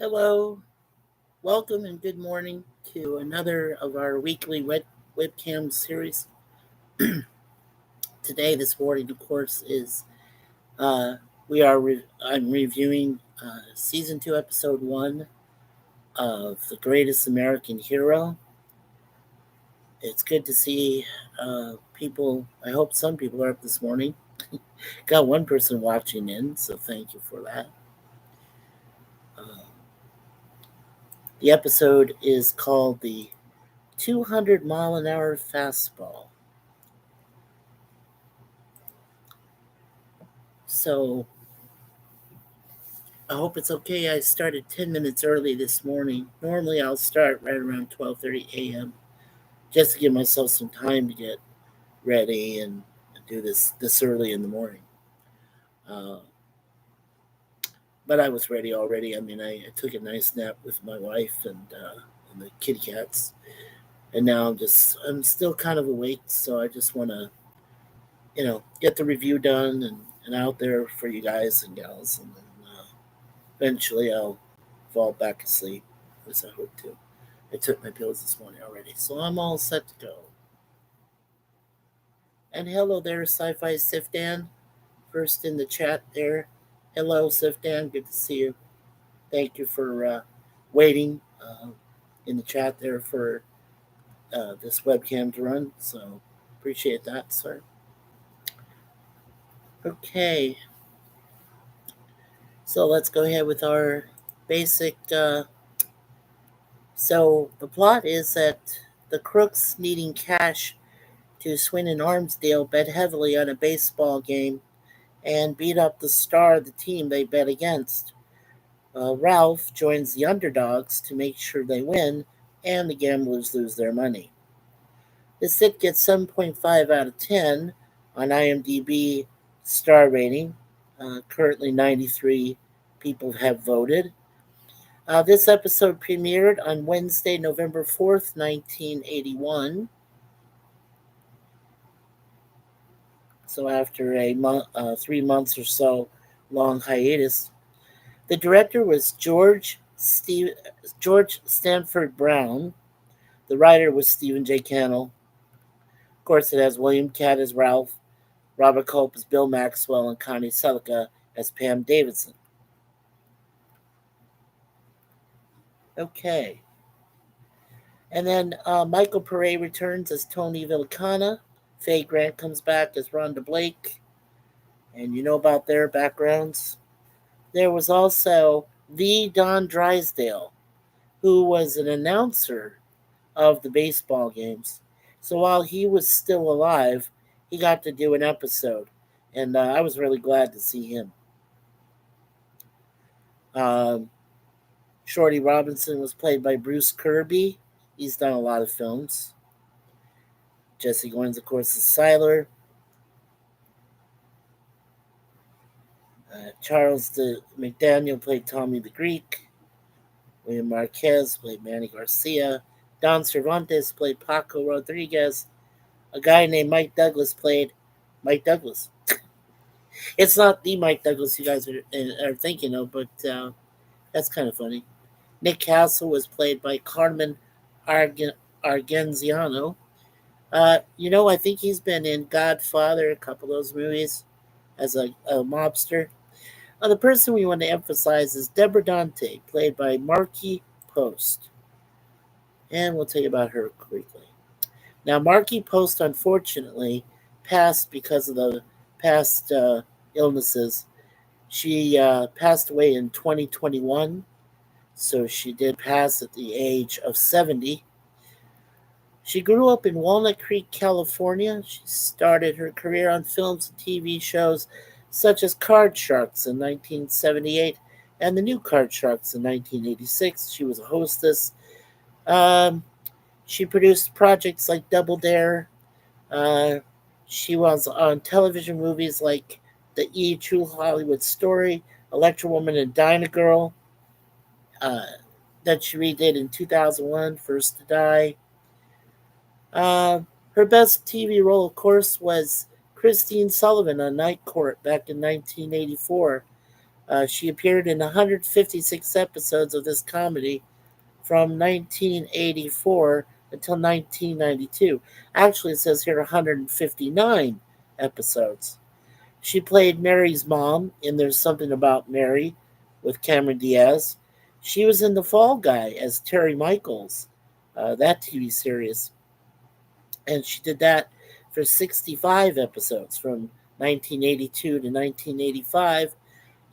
Hello, welcome and good morning to another of our weekly webcam series. Today, this morning, of course, is uh, I'm reviewing season 2, episode 1 of The Greatest American Hero. It's good to see people. I hope some people are up this morning. Got one person watching in, so thank you for that. Uh, the episode is called the 200-mile-an-hour fastball. So I hope it's okay. I started 10 minutes early this morning. Normally I'll start right around 12:30 a.m. just to give myself some time to get ready and do this early in the morning. Uh, but I was ready already. I mean, I took a nice nap with my wife and the kitty cats, and now I'm still kind of awake. So I just want to get the review done and out there for you guys and gals, and then eventually I'll fall back asleep, as I hope to. I took my pills this morning already, so I'm all set to go. And hello there, Sci-Fi Sifdan. First in the chat there. Hello, Sifdan. Good to see you. Thank you for waiting in the chat there for this webcam to run. So appreciate that, sir. Okay, so let's go ahead with our basic. So the plot is that the crooks needing cash to swing an arms deal bet heavily on a baseball game and beat up the star of the team they bet against. Ralph joins the underdogs to make sure they win, and the gamblers lose their money. This hit gets 7.5 out of 10 on IMDb star rating. Currently, 93 people have voted. This episode premiered on Wednesday, November 4th, 1981. So after a 3 months or so long hiatus. The director was George Stanford Brown. The writer was Stephen J. Cannell. Of course, it has William Catt as Ralph, Robert Culp as Bill Maxwell, and Connie Sellecca as Pam Davidson. Okay. And then Michael Pare returns as Tony Villicana. Faye Grant comes back as Rhonda Blake. And you know about their backgrounds. There was also the Don Drysdale, who was an announcer of the baseball games. So while he was still alive, he got to do an episode, and I was really glad to see him. Um, Shorty Robinson was played by Bruce Kirby. He's done a lot of films. Jesse Goins, of course, is Siler. Charles McDaniel played Tommy the Greek. William Marquez played Manny Garcia. Don Cervantes played Paco Rodriguez. A guy named Mike Douglas played Mike Douglas. It's not the Mike Douglas you guys are thinking of, but that's kind of funny. Nick Castle was played by Carmen Argenziano. I think he's been in Godfather, a couple of those movies, as a mobster. The person we want to emphasize is Deborah Dante, played by Markie Post. And we'll tell you about her quickly. Now, Markie Post, unfortunately, passed because of the past illnesses. She passed away in 2021, so she did pass at the age of 70. She grew up in Walnut Creek, California. She started her career on films and TV shows such as Card Sharks in 1978 and The New Card Sharks in 1986. She was a hostess. She produced projects like Double Dare. Uh, she was on television movies like The True Hollywood Story, Electra Woman, and Dinah Girl. That she redid in 2001, First to Die. Uh, Her best TV role, of course, was Christine Sullivan on Night Court back in 1984. She appeared in 156 episodes of this comedy from 1984 until 1992. Actually, it says here 159 episodes. She played Mary's mom in There's Something About Mary with Cameron Diaz. She was in The Fall Guy as Terry Michaels, that TV series. And she did that for 65 episodes from 1982 to 1985.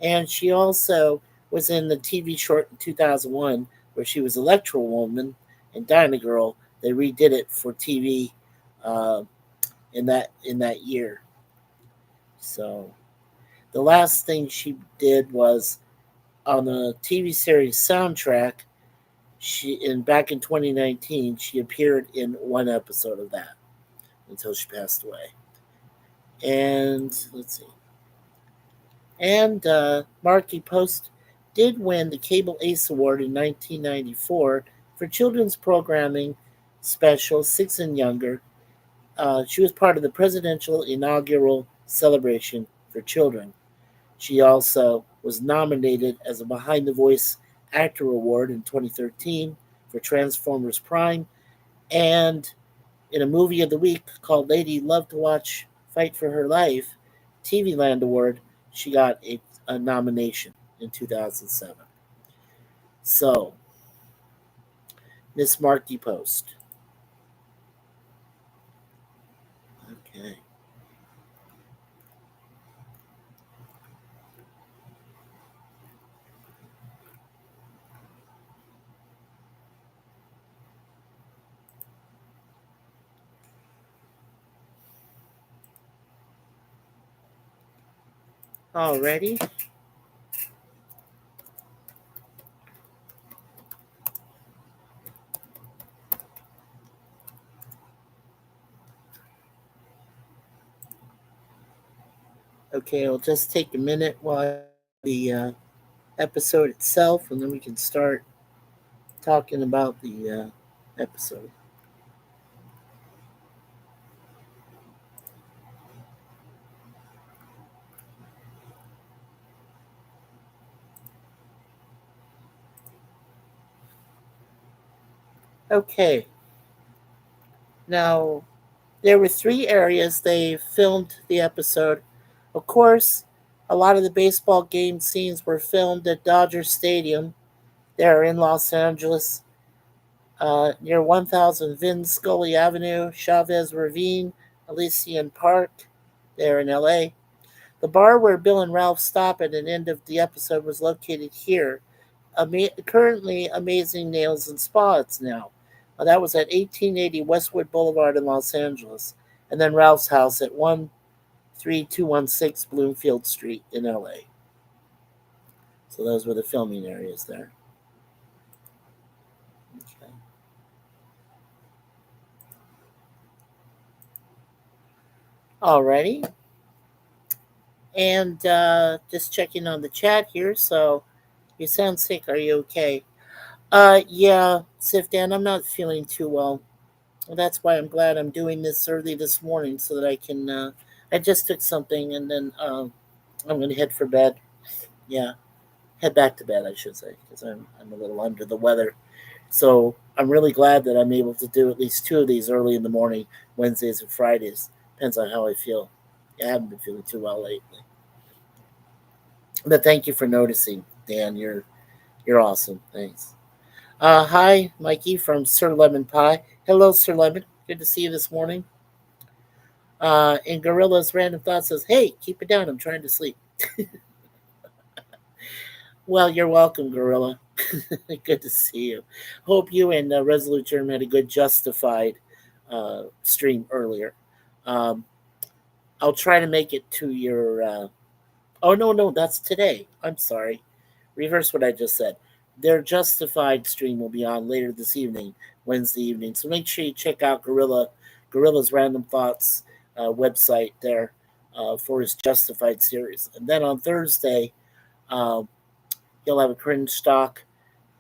And she also was in the TV short in 2001 where she was Electro Woman and Dyna Girl. They redid it for TV uh, in that year. So the last thing she did was on the TV series soundtrack. She in back in 2019 she appeared in one episode of that until she passed away. And let's see. And Marky Post did win the Cable Ace Award in 1994 for children's programming special 6 and younger. She was part of the presidential inaugural celebration for children. She also was nominated as a Behind the Voice Actor Award in 2013 for Transformers Prime, and in a movie of the week called Lady Love to Watch Fight for Her Life, TV Land Award, she got a nomination in 2007. So, Miss Marky Post. Okay. Alrighty. Okay, I'll just take a minute while the episode itself, and then we can start talking about the episode. Okay, now there were 3 areas they filmed the episode. Of course, a lot of the baseball game scenes were filmed at Dodger Stadium there in Los Angeles, near 1000 Vin Scully Avenue, Chavez Ravine, Elysian Park, there in LA. The bar where Bill and Ralph stop at the end of the episode was located here. Currently, Amazing Nails and Spa, it's now. That was at 1880 Westwood Boulevard in Los Angeles. And then Ralph's house at 13216 Bloomfield Street in LA. So those were the filming areas there. Okay. Alrighty. And just checking on the chat here. So you sound sick. Are you okay? Yeah, Sif Dan, I'm not feeling too well. Well, that's why I'm glad I'm doing this early this morning so that I can. I just took something and then I'm going to head for bed. Yeah, head back to bed, I should say, because I'm a little under the weather. So I'm really glad that I'm able to do at least 2 of these early in the morning, Wednesdays and Fridays. Depends on how I feel. I haven't been feeling too well lately. But thank you for noticing, Dan. You're awesome. Thanks. Hi, Mikey from Sir Lemon Pie. Hello, Sir Lemon. Good to see you this morning. And Gorilla's Random Thought says, "Hey, keep it down. I'm trying to sleep." Well, you're welcome, Gorilla. Good to see you. Hope you and Resolute Germ had a good Justified stream earlier. Um, I'll try to make it to your. Oh, no, no, that's today. I'm sorry. Reverse what I just said. Their Justified stream will be on later this evening, Wednesday evening. So make sure you check out Gorilla's Random Thoughts website there for his Justified series. And then on Thursday, um, he'll have a cringe talk,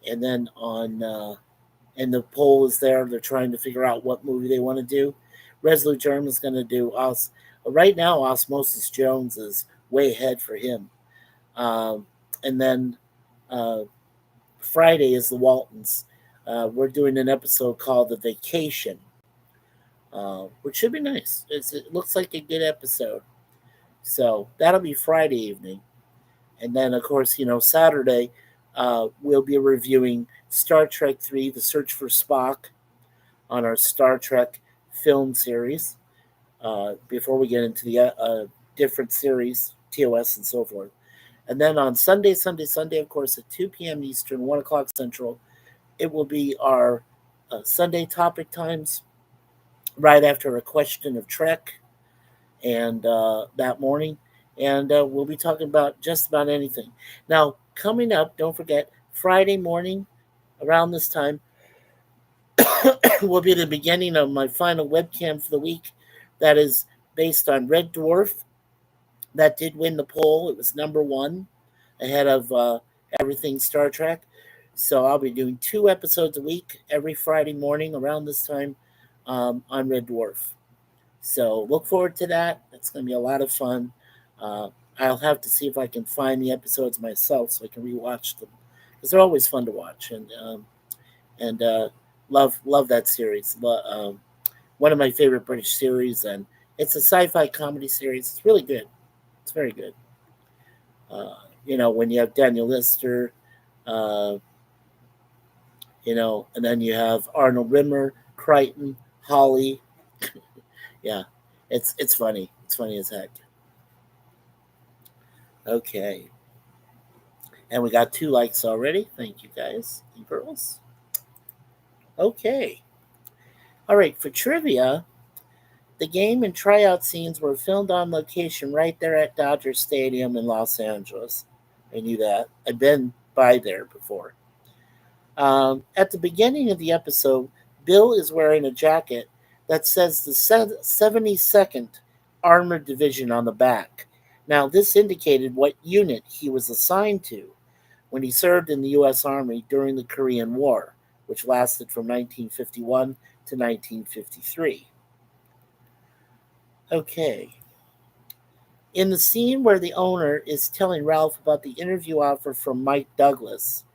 and then on and the poll is there. They're trying to figure out what movie they want to do. Resolute Germ is going to do right now. Osmosis Jones is way ahead for him. Um, And then uh, Friday is the Waltons. We're doing an episode called The Vacation, which should be nice. It looks like a good episode. So that'll be Friday evening. And then, of course, Saturday, we'll be reviewing Star Trek 3, The Search for Spock, on our Star Trek film series, before we get into the different series, TOS and so forth. And then on Sunday, of course, at 2 p.m. Eastern, 1 o'clock Central, it will be our Sunday topic times right after a question of Trek and that morning. And we'll be talking about just about anything. Now, coming up, don't forget, Friday morning around this time will be the beginning of my final webcam for the week. That is based on Red Dwarf. That did win the poll. It was number one ahead of everything Star Trek. So I'll be doing 2 episodes a week every Friday morning around this time on Red Dwarf. So look forward to that. It's going to be a lot of fun. I'll have to see if I can find the episodes myself so I can rewatch them, because they're always fun to watch, and love that series. One of my favorite British series, and it's a sci-fi comedy series. It's really good. It's very good. When you have Daniel Lister, and then you have Arnold Rimmer, Crichton, Holly. Yeah, it's funny. It's funny as heck. Okay. And we got 2 likes already. Thank you, guys and girls. Okay. All right, for trivia, the game and tryout scenes were filmed on location right there at Dodger Stadium in Los Angeles. I knew that. I've been by there before. At the beginning of the episode, Bill is wearing a jacket that says the 72nd Armored Division on the back. Now, this indicated what unit he was assigned to when he served in the U.S. Army during the Korean War, which lasted from 1951 to 1953. Okay. In the scene where the owner is telling Ralph about the interview offer from Mike Douglas.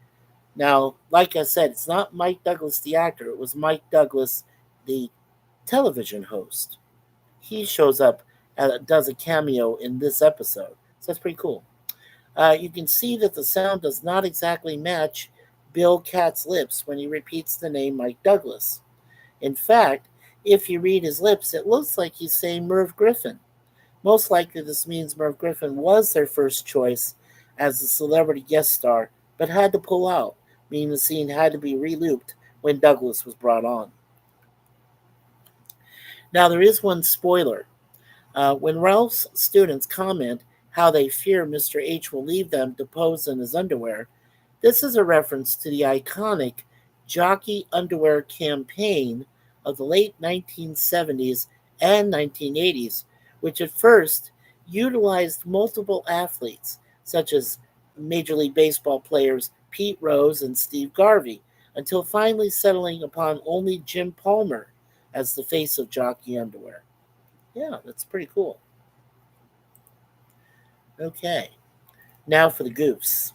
Now, like I said, it's not Mike Douglas the actor. It was Mike Douglas, the television host. He shows up and does a cameo in this episode. So that's pretty cool. You can see that the sound does not exactly match Bill Katz's lips when he repeats the name Mike Douglas. In fact, if you read his lips, it looks like he's saying Merv Griffin. Most likely this means Merv Griffin was their first choice as a celebrity guest star, but had to pull out, meaning the scene had to be relooped when Douglas was brought on. Now, there is one spoiler. When Ralph's students comment how they fear Mr. H will leave them to pose in his underwear, this is a reference to the iconic jockey underwear campaign of the late 1970s and 1980s, which at first utilized multiple athletes, such as Major League Baseball players Pete Rose and Steve Garvey, until finally settling upon only Jim Palmer as the face of jockey underwear. Yeah, that's pretty cool. Okay, now for the goofs.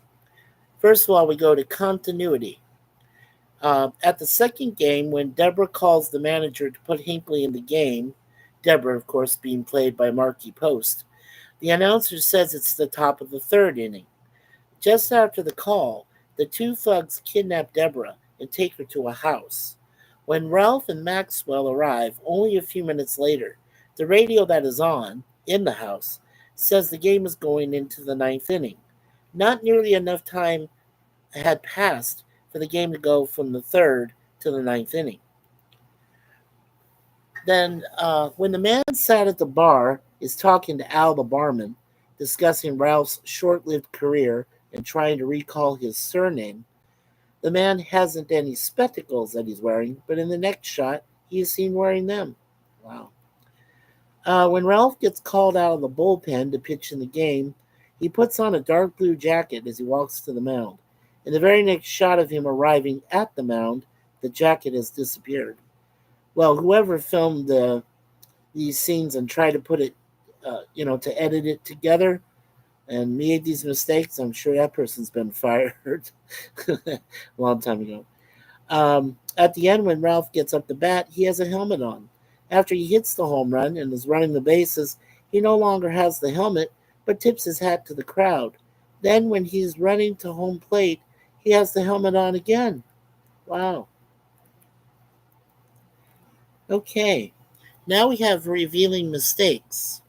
First of all, we go to continuity. At the second game, when Deborah calls the manager to put Hinckley in the game, Deborah, of course, being played by Marky Post, the announcer says it's the top of the 3rd inning. Just after the call, the 2 thugs kidnap Deborah and take her to a house. When Ralph and Maxwell arrive only a few minutes later, the radio that is on in the house says the game is going into the 9th inning. Not nearly enough time had passed for the game to go from the 3rd to the 9th inning. Then, when the man sat at the bar is talking to Al the barman, discussing Ralph's short-lived career and trying to recall his surname, the man hasn't any spectacles that he's wearing, but in the next shot, he is seen wearing them. Wow. When Ralph gets called out of the bullpen to pitch in the game, he puts on a dark blue jacket as he walks to the mound. In the very next shot of him arriving at the mound, the jacket has disappeared. Well, whoever filmed these scenes and tried to put it, to edit it together, and made these mistakes, I'm sure that person's been fired a long time ago. At the end, when Ralph gets up to bat, he has a helmet on. After he hits the home run and is running the bases, he no longer has the helmet, but tips his hat to the crowd. Then, when he's running to home plate, he has the helmet on again. Wow. Okay. Now we have revealing mistakes.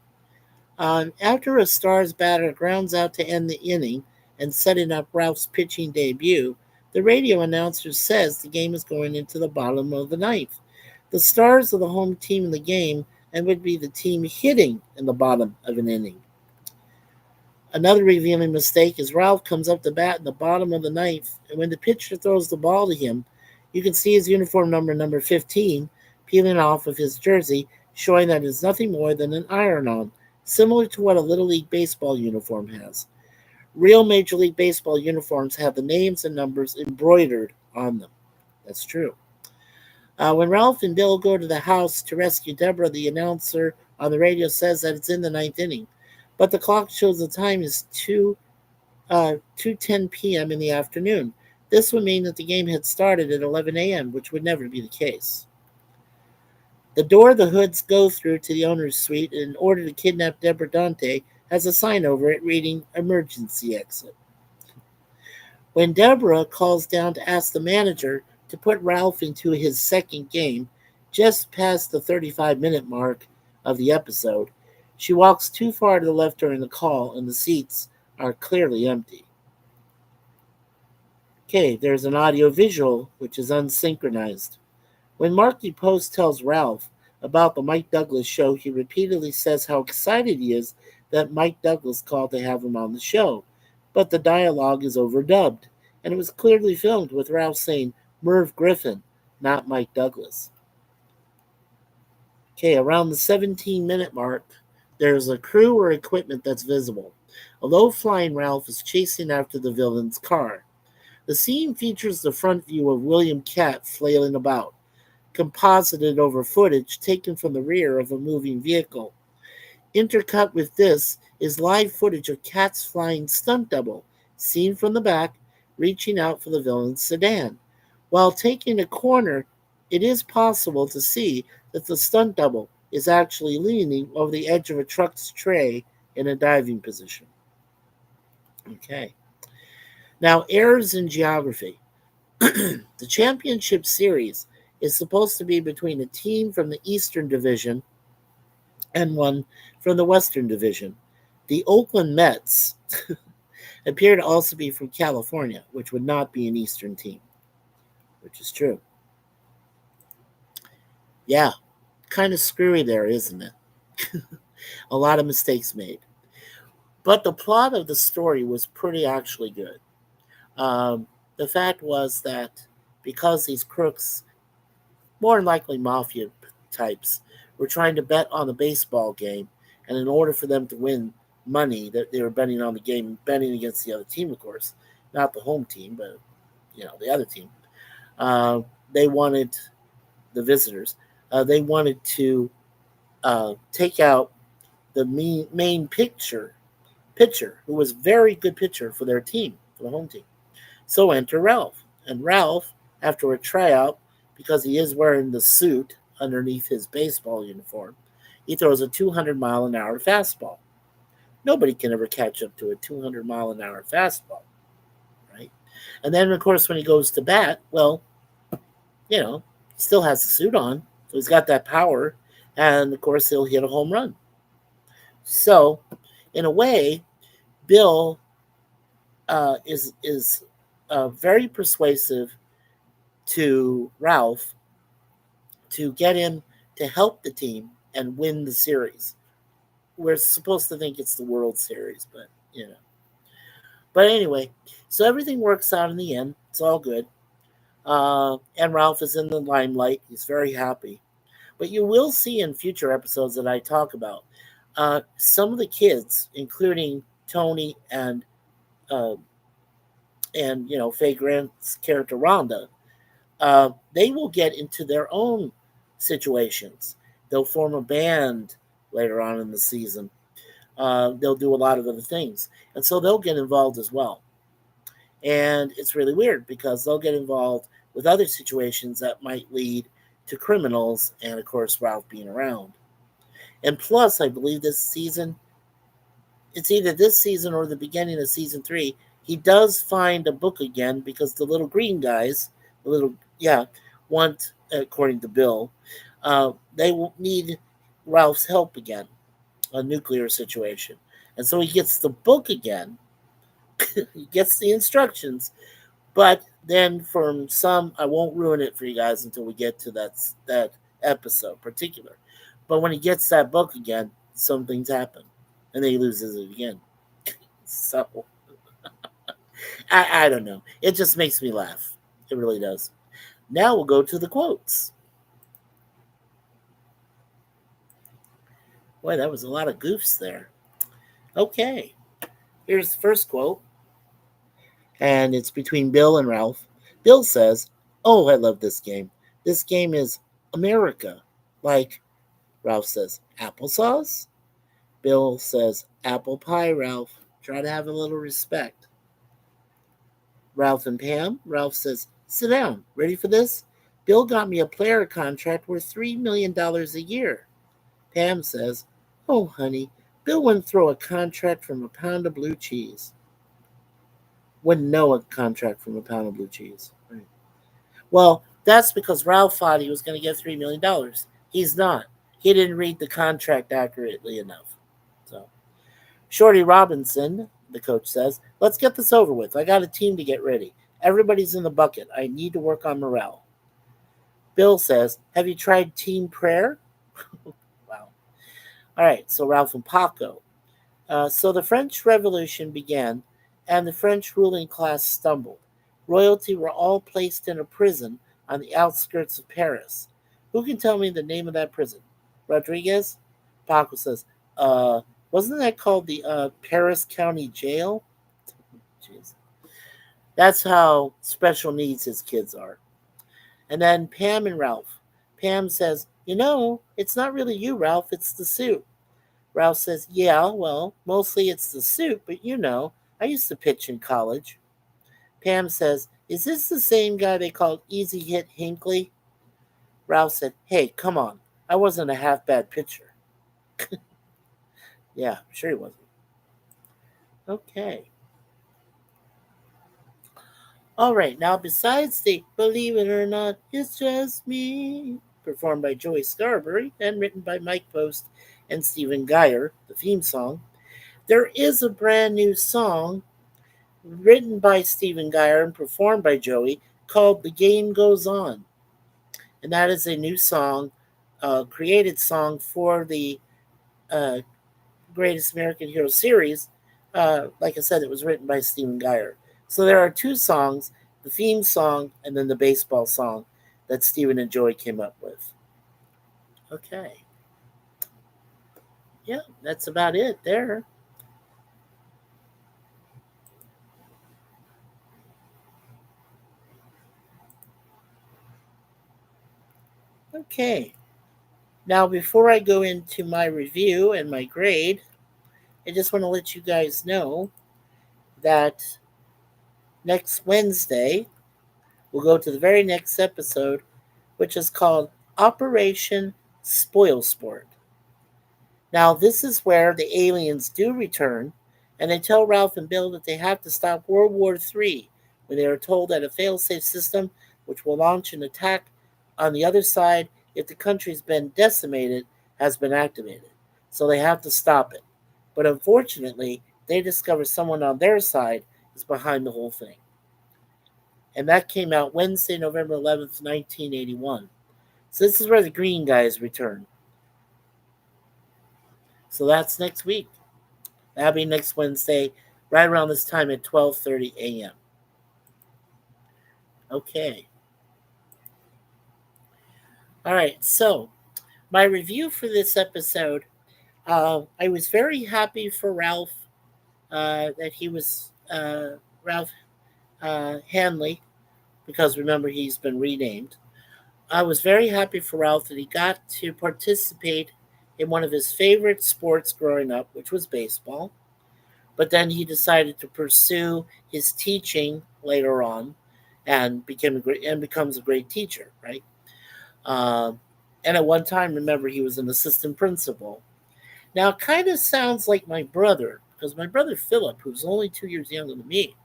After a Stars batter grounds out to end the inning and setting up Ralph's pitching debut, the radio announcer says the game is going into the bottom of the ninth. The Stars are the home team in the game and would be the team hitting in the bottom of an inning. Another revealing mistake is Ralph comes up to bat in the bottom of the ninth, and when the pitcher throws the ball to him, you can see his uniform number 15, peeling off of his jersey, showing that it's nothing more than an iron on, similar to what a Little League Baseball uniform has. Real Major League Baseball uniforms have the names and numbers embroidered on them. That's true. When Ralph and Bill go to the house to rescue Deborah, the announcer on the radio says that it's in the ninth inning, but the clock shows the time is 2:10 p.m. in the afternoon. This would mean that the game had started at 11 a.m., which would never be the case. The door the Hoods go through to the owner's suite in order to kidnap Deborah Dante has a sign over it reading "Emergency Exit." When Deborah calls down to ask the manager to put Ralph into his second game, just past the 35-minute mark of the episode, she walks too far to the left during the call, and the seats are clearly empty. Okay, there's an audio visual which is unsynchronized. When Marky Post tells Ralph about the Mike Douglas show, he repeatedly says how excited he is that Mike Douglas called to have him on the show. But the dialogue is overdubbed, and it was clearly filmed with Ralph saying Merv Griffin, not Mike Douglas. Okay, around the 17-minute mark, there's a crew or equipment that's visible. A low-flying Ralph is chasing after the villain's car. The scene features the front view of William Cat flailing about, composited over footage taken from the rear of a moving vehicle. Intercut with this is live footage of Cat's flying stunt double, seen from the back, reaching out for the villain's sedan. While taking a corner, it is possible to see that the stunt double is actually leaning over the edge of a truck's tray in a diving position. Okay. Now, errors in geography. The championship series is supposed to be between a team from the Eastern Division and one from the Western Division. The Oakland Mets appear to also be from California, which would not be an Eastern team, which is true. Yeah, kind of screwy there, isn't it? A lot of mistakes made. But the plot of the story was pretty actually good. The fact was that because these crooks, more than likely mafia types, were trying to bet on the baseball game, and in order for them to win money, that they were betting on the game, betting against the other team, of course, not the home team, but the other team. Uh, they wanted the visitors. They wanted to take out the main pitcher, who was a very good pitcher for their team, for the home team. So enter Ralph. And Ralph, after a tryout, because he is wearing the suit underneath his baseball uniform, he throws a 200-mile-an-hour fastball. Nobody can ever catch up to a 200-mile-an-hour fastball, right? And then, of course, when he goes to bat, well, he still has the suit on, so he's got that power, and, of course, he'll hit a home run. So, in a way, Bill is very persuasive to Ralph to get him to help the team and win the series. We're supposed to think it's the World Series, but But anyway, so everything works out in the end. It's all good. And Ralph is in the limelight. He's very happy. But you will see in future episodes that I talk about some of the kids, including Tony uh, and Faye Grant's character Rhonda, they will get into their own situations. They'll form a band later on in the season. they'll do a lot of other things. And so they'll get involved as well. And it's really weird because they'll get involved with other situations that might lead to criminals, and of course, Ralph being around. And plus, I believe this season, it's either this season or the beginning of season 3, he does find a book again because the little green guys, the little, yeah, want, according to Bill, they will need Ralph's help again, a nuclear situation. And so he gets the book again, he gets the instructions, but then from some, I won't ruin it for you guys until we get to that episode particular. But when he gets that book again, some things happen, and then he loses it again. So I don't know. It just makes me laugh. It really does. Now we'll go to the quotes. Boy, that was a lot of goofs there. Okay, here's the first quote, and it's between Bill and Ralph. Bill says, "Oh, I love this game. This game is America." Like, Ralph says, "Applesauce?" Bill says, "Apple pie, Ralph. Try to have a little respect." Ralph and Pam. Ralph says, "Sit down. Ready for this? Bill got me a player contract worth $3 million a year." Pam says, "Oh, honey, Bill wouldn't throw a contract from a pound of blue cheese." Wouldn't know a contract from a pound of blue cheese. Right. Well, that's because Ralph thought he was going to get $3 million. He's not. He didn't read the contract accurately enough. So, Shorty Robinson, the coach says, "Let's get this over with. I got a team to get ready. Everybody's in the bucket. I need to work on morale." Bill says, "Have you tried team prayer?" Wow. All right, so Ralph and Paco. So the French Revolution began, and the French ruling class stumbled. Royalty were all placed in a prison on the outskirts of Paris. Who can tell me the name of that prison? Rodriguez? Paco says, wasn't that called the Paris County Jail? Jeez. That's how special needs his kids are. And then Pam and Ralph. Pam says, it's not really you, Ralph, it's the suit. Ralph says, "Yeah, well, mostly it's the suit, but I used to pitch in college." Pam says, "Is this the same guy they called Easy Hit Hinckley?" Ralph said, "Hey, come on. I wasn't a half bad pitcher." Yeah, sure he wasn't. Okay. All right, now besides the "Believe It or Not, It's Just Me," performed by Joey Scarberry and written by Mike Post and Stephen Geyer, the theme song, there is a brand new song written by Stephen Geyer and performed by Joey called "The Game Goes On." And that is a new song, created song for the uh, Greatest American Hero series. Like I said, it was written by Stephen Geyer. So there are two songs, the theme song and then the baseball song that Stephen and Joey came up with. Okay. Yeah, that's about it there. Okay. Now, before I go into my review and my grade, I just want to let you guys know that next Wednesday, we'll go to the very next episode, which is called Operation Spoil Sport. Now, this is where the aliens do return, and they tell Ralph and Bill that they have to stop World War III when they are told that a failsafe system, which will launch an attack on the other side if the country's been decimated, has been activated. So they have to stop it. But unfortunately, they discover someone on their side is behind the whole thing. And that came out Wednesday, November 11th, 1981. So this is where the green guys return. So that's next week. That'll be next Wednesday, right around this time at 12:30 a.m. Okay. All right. So my review for this episode, I was very happy for Ralph that he was Ralph Hanley, because remember he's been renamed. I was very happy for Ralph that he got to participate in one of his favorite sports growing up, which was baseball. But then he decided to pursue his teaching later on, and becomes a great teacher, right? Um, and at one time, remember, he was an assistant principal. Now, it kind of sounds like my brother, because my brother Philip, who's only 2 years younger than me,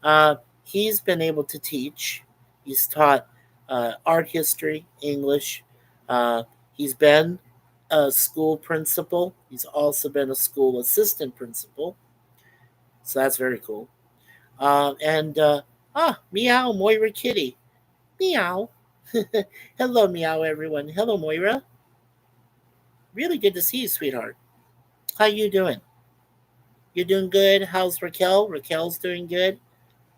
uh, he's been able to teach. He's taught art history, English. Uh, he's been a school principal. He's also been a school assistant principal. So that's very cool. Meow, Moira Kitty. Meow. Hello, meow, everyone. Hello, Moira. Really good to see you, sweetheart. How you doing? You doing good? How's Raquel? Raquel's doing good.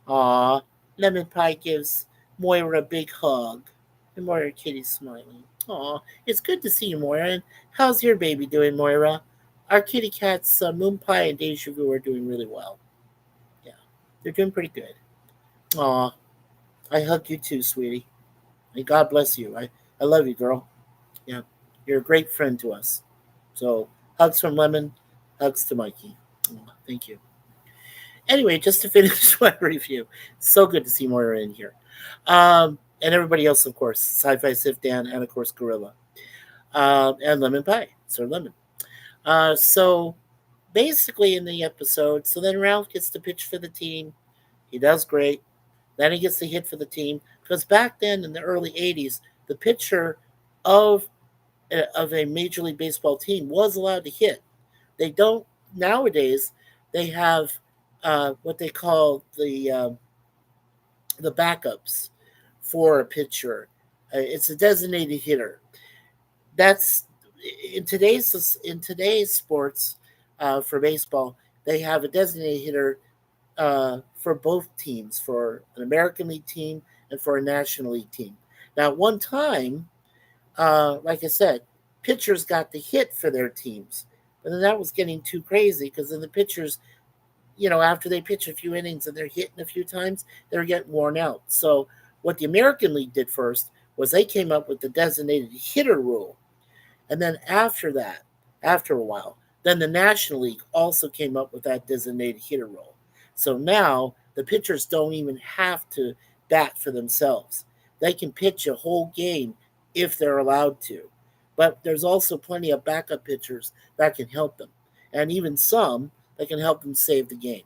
Aw, Lemon Pie gives Moira a big hug. And Moira Kitty's smiling. Aw, it's good to see you, Moira. And how's your baby doing, Moira? Our kitty cats, Moon Pie and Deja Vu, are doing really well. Yeah, they're doing pretty good. Aw, I hug you too, sweetie. And God bless you. I love you, girl. Yeah, you're a great friend to us. So, hugs from Lemon, hugs to Mikey. Aw, thank you. Anyway, just to finish my review, so good to see Moira in here. And everybody else, of course, Sci-Fi Sif Dan, and of course Gorilla, and Lemon Pie, Sir Lemon. So basically, in the episode, so then Ralph gets to pitch for the team. He does great. Then he gets the hit for the team because back then in the early '80s, the pitcher of of a Major League Baseball team was allowed to hit. They don't nowadays. They have what they call the backups for a pitcher. It's a designated hitter. That's in today's sports for baseball. They have a designated hitter for both teams, for an American League team and for a National League team. Now, at one time, like I said, pitchers got the hit for their teams, but then that was getting too crazy because then the pitchers, after they pitch a few innings and they're hitting a few times, they're getting worn out. So what the American League did first was they came up with the designated hitter rule. And then after that, after a while, then the National League also came up with that designated hitter rule. So now the pitchers don't even have to bat for themselves. They can pitch a whole game if they're allowed to. But there's also plenty of backup pitchers that can help them, and even some that can help them save the game.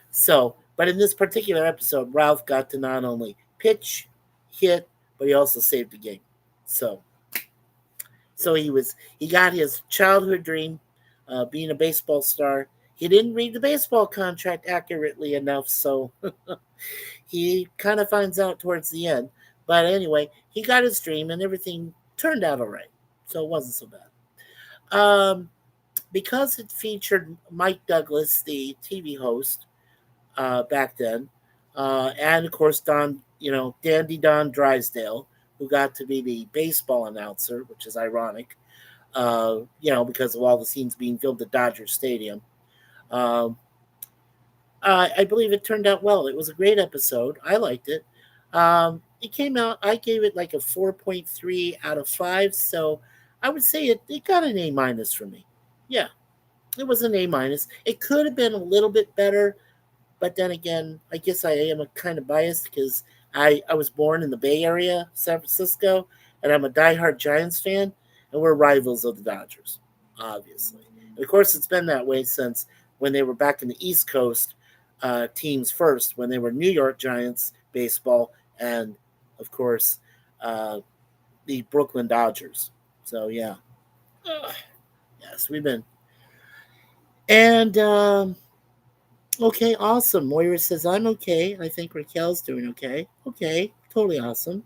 So, but in this particular episode, Ralph got to not only pitch, hit, but he also saved the game. So he got his childhood dream, being a baseball star. He didn't read the baseball contract accurately enough, so he kind of finds out towards the end. But anyway, he got his dream, and everything turned out all right. So it wasn't so bad. Because it featured Mike Douglas, the TV host back then, and of course Dandy Don Drysdale, who got to be the baseball announcer, which is ironic, because of all the scenes being filmed at Dodger Stadium. Um, I believe it turned out well. It was a great episode. I liked it. It came out. I gave it like a 4.3 out of 5. So I would say it got an A- for me. Yeah, it was an A-. It could have been a little bit better, but then again, I guess I am a kind of biased because I was born in the Bay Area, San Francisco, and I'm a diehard Giants fan, and we're rivals of the Dodgers, obviously. And of course, it's been that way since when they were back in the East Coast teams first, when they were New York Giants baseball, and of course, uh, the Brooklyn Dodgers. So yeah, yes, we've been. And okay, awesome. Moira says I'm okay. I think Raquel's doing okay. Okay, totally awesome.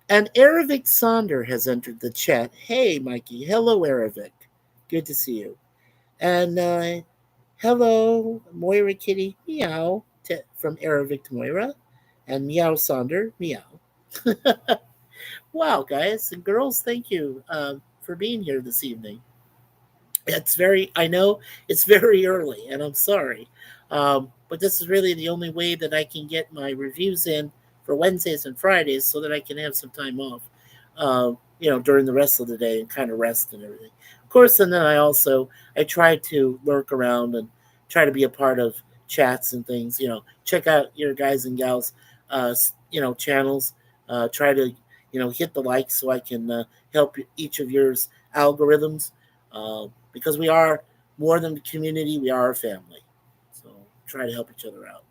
And Aravic Sonder has entered the chat. Hey, Mikey. Hello, Aravic. Good to see you. And hello, Moira Kitty. Meow. From Aravic to Moira. And Meow Sonder. Meow. Wow, guys and girls, thank you for being here this evening. I know it's very early, and I'm sorry. But this is really the only way that I can get my reviews in for Wednesdays and Fridays so that I can have some time off. during the rest of the day and kind of rest and everything. Of course, and then I try to lurk around and try to be a part of chats and things. Check out your guys and gals, channels. Try to hit the like so I can help each of yours algorithms, because we are more than a community. We are a family. So try to help each other out.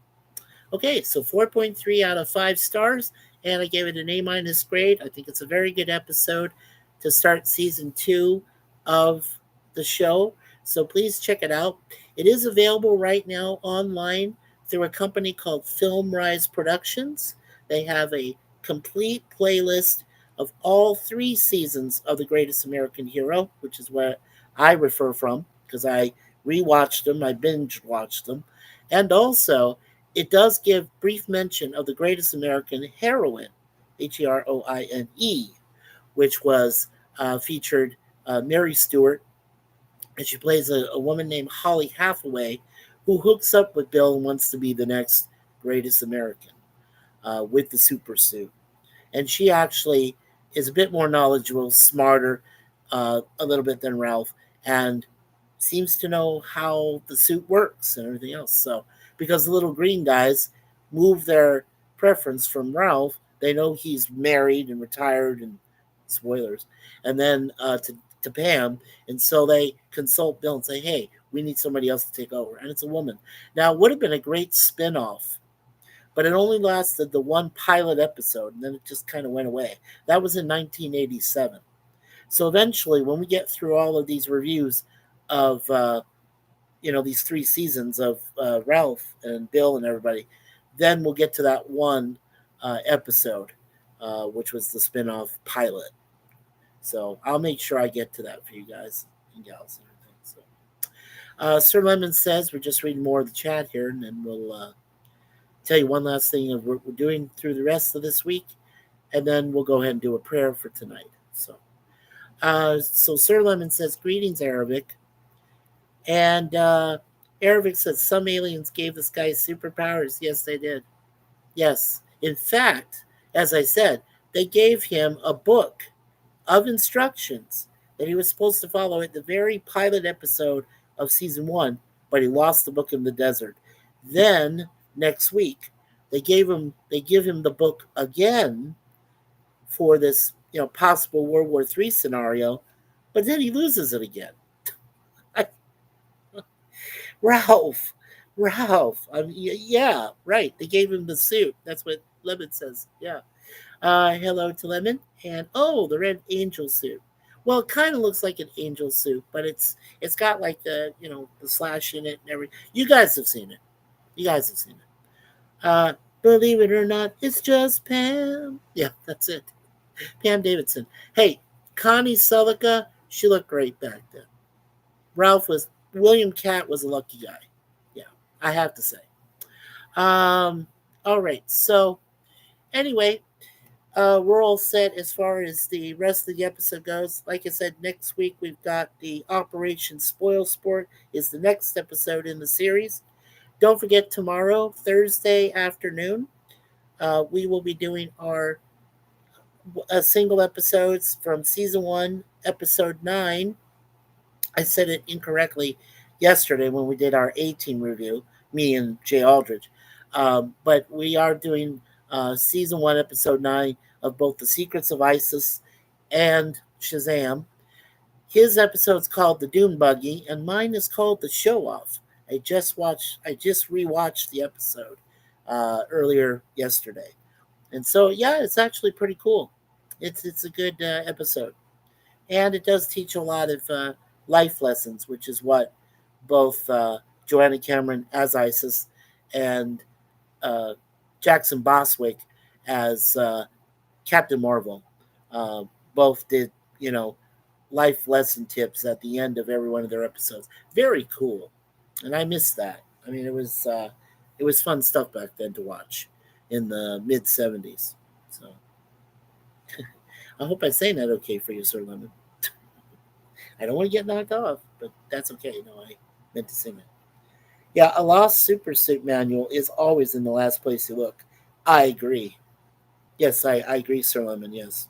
Okay, so 4.3 out of 5 stars, and I gave it an A minus grade. I think it's a very good episode to start season 2 of the show. So please check it out. It is available right now online through a company called Film Rise Productions. They have a complete playlist of all 3 seasons of The Greatest American Hero, which is what I refer from because I rewatched them, I binge watched them. And also, it does give brief mention of the greatest American heroine, Heroine, which was featured Mary Stewart, and she plays a woman named Holly Hathaway, who hooks up with Bill and wants to be the next greatest American with the super suit. And she actually is a bit more knowledgeable, smarter, a little bit than Ralph, and seems to know how the suit works and everything else. So, because the little green guys move their preference from Ralph, they know he's married and retired, and spoilers, and then to Pam, and so they consult Bill and say, "Hey, we need somebody else to take over," and it's a woman. Now, it would have been a great spin-off, but it only lasted the one pilot episode, and then it just kind of went away. That was in 1987. So eventually, when we get through all of these reviews of these 3 seasons of Ralph and Bill and everybody, then we'll get to that one episode, which was the spinoff pilot. So I'll make sure I get to that for you guys and gals and everything. So Sir Lemon says we're just reading more of the chat here, and then we'll tell you one last thing of what we're doing through the rest of this week, and then we'll go ahead and do a prayer for tonight. So Sir Lemon says, "Greetings, Arabic." And Arabic says, "Some aliens gave this guy superpowers." Yes, they did. Yes. In fact, as I said, they gave him a book of instructions that he was supposed to follow at the very pilot episode of season 1, but he lost the book in the desert. Then next week, they give him the book again for this possible World War III scenario, but then he loses it again. Ralph, Ralph. Yeah, right. They gave him the suit. That's what Lemon says. Yeah. Hello to Lemon, and oh, the red angel suit. Well, it kind of looks like an angel suit, but it's got like the slash in it and everything. You guys have seen it. You guys have seen it. Believe it or not, it's just Pam. Yeah, that's it. Pam Davidson. Hey, Connie Sullica, she looked great back then. William Catt was a lucky guy. Yeah, I have to say. All right. So anyway, we're all set as far as the rest of the episode goes. Like I said, next week we've got the Operation Spoil Sport is the next episode in the series. Don't forget tomorrow, Thursday afternoon, we will be doing our single episodes from season 1, episode 9. I said it incorrectly yesterday when we did our A-Team review, me and Jay Aldridge. But we are doing season 1, episode 9 of both The Secrets of ISIS and Shazam. His episode's called The Dune Buggy, and mine is called The Show Off. I just rewatched the episode earlier yesterday. And so, yeah, it's actually pretty cool. It's a good episode. And it does teach a lot of life lessons, which is what both Joanna Cameron as Isis and uh, Jackson Boswick as Captain Marvel both did, life lesson tips at the end of every one of their episodes. Very cool, and I missed that. I mean, it was fun stuff back then to watch in the mid '70s. So I hope I'm saying that okay for you, Sir Lemon. I don't want to get knocked off, but that's okay. No, I meant to sing it. Yeah, a lost super suit manual is always in the last place you look. I agree. Yes, I agree, Sir Lemon. Yes.